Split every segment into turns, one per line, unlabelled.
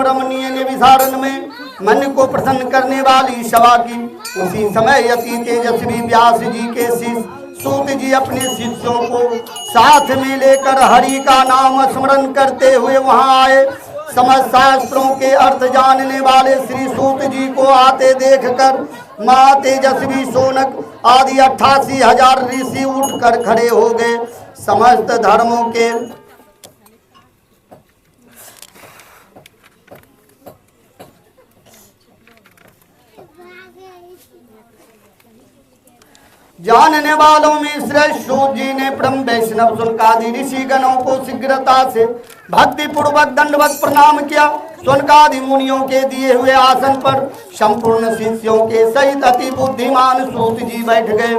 रमणीय ने विसारण में मन को प्रसन्न करने वाली सभा की। उसी समय अति तेजस्वी व्यास जी के शिष्य सूत जी अपने शिष्यों को साथ में लेकर हरि का नाम स्मरण करते हुए वहां आए। समस्त शास्त्रों के अर्थ जानने वाले श्री सूत जी को आते देखकर मां तेजस्वी सोनक आदि 88,000 ऋषि उठकर खड़े हो गए। समस्त धर्मों के जानने वालों में श्रेष्ठ सूत जी ने ब्रह्म वैष्णव शुनकादि ऋषि गणों को शीघ्रता से भक्ति पूर्वक दंडवत प्रणाम किया। शुनकादि मुनियों के दिए हुए आसन पर संपूर्ण शिष्यों के सहित अति बुद्धिमान सूत जी बैठ गए।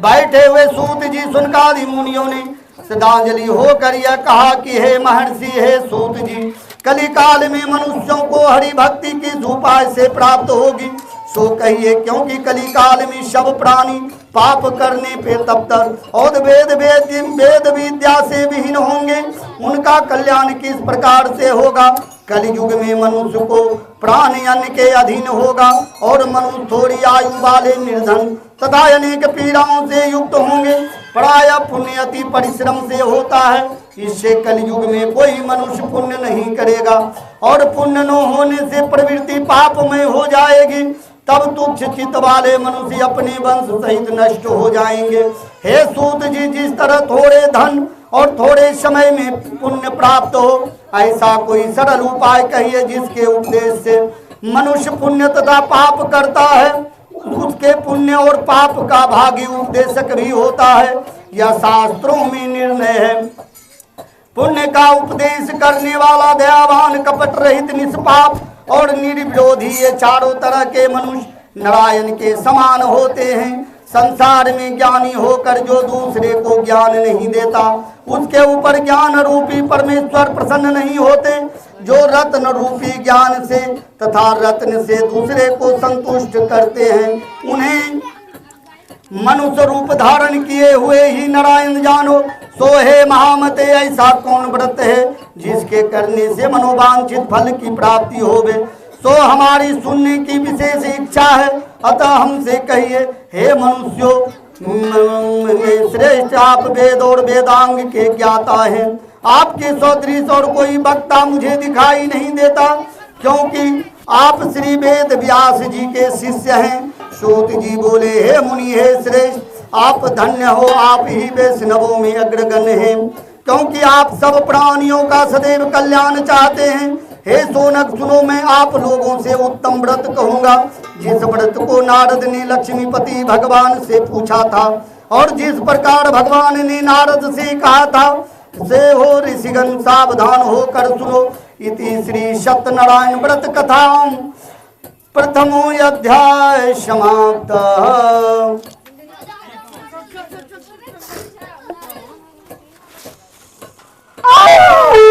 बैठे हुए सूत जी शुनकादि मुनियों ने श्रद्धांजलि होकर यह कहा कि हे महर्षि, हे सूत जी, कली काल में मनुष्यों को हरि भक्ति की उपाय से प्राप्त होगी। सो कहिए, क्योंकि कली काल में सब प्राणी पाप करने पे तप्तर और वेद विद्या से विहीन होंगे। उनका कल्याण किस प्रकार से होगा? कलयुग में मनुष्य को प्राण अन्न के अधीन होगा और मनुष्य थोड़ी आयु वाले निर्धन तथा अनेक पीड़ाओं से युक्त होंगे। प्राय पुण्य अति परिश्रम से होता है। इससे कलयुग में कोई मनुष्य पुण्य नहीं करेगा और पुण्य न होने से प्रवृत्ति पापमय हो जाएगी। तब तुच्छ चित्त वाले मनुष्य अपने वंश सहित नष्ट हो जाएंगे। हे सूत जी, जिस तरह थोड़े धन और थोड़े समय में पुण्य प्राप्त हो, ऐसा कोई सरल उपाय कहिए जिसके उपदेश से मनुष्य पुण्य तथा पाप करता है। उसके पुण्य और पाप का भागी उपदेशक भी होता है। यह शास्त्रों में निर्णय है। पुण्य का उपदेश करने वाला दयावान, कपट रहित, निष्पाप और निर्विरोधी, ये चारों तरह के मनुष्य नारायण के समान होते हैं। संसार में ज्ञानी होकर जो दूसरे को ज्ञान नहीं देता, उसके ऊपर ज्ञान रूपी परमेश्वर प्रसन्न नहीं होते। जो रत्न रूपी ज्ञान से तथा रत्न से दूसरे को संतुष्ट करते हैं, उन्हें मनुष्य रूप धारण किए हुए ही नारायण जानो। सो हे महामते, ऐसा कौन व्रत है जिसके करने से मनोवांछित फल की प्राप्ति होवे? सो हमारी सुनने की विशेष इच्छा है, अतः हमसे कहिए। हे मनुष्यों, श्रेष्ठ आप वेद और वेदांग के ज्ञाता हैं। आपके सदृश और कोई वक्ता मुझे दिखाई नहीं देता, क्योंकि आप श्री वेद व्यास जी के शिष्य हैं। सूत जी बोले, हे मुनि, हे श्रेष्ठ, आप धन्य हो। आप ही वैष्णवों में अग्रगण्य हैं, क्योंकि आप सब प्राणियों का सदैव कल्याण चाहते हैं। हे सोनक, सुनो, मैं आप लोगों से उत्तम व्रत कहूँगा, जिस व्रत को नारद ने लक्ष्मीपति भगवान से पूछा था और जिस प्रकार भगवान ने नारद से कहा था, से हो ऋषिगण सावधान होकर सुनो। इति श्री सत्यनारायण व्रत कथा प्रथमो अध्याय समाप्त। Oh!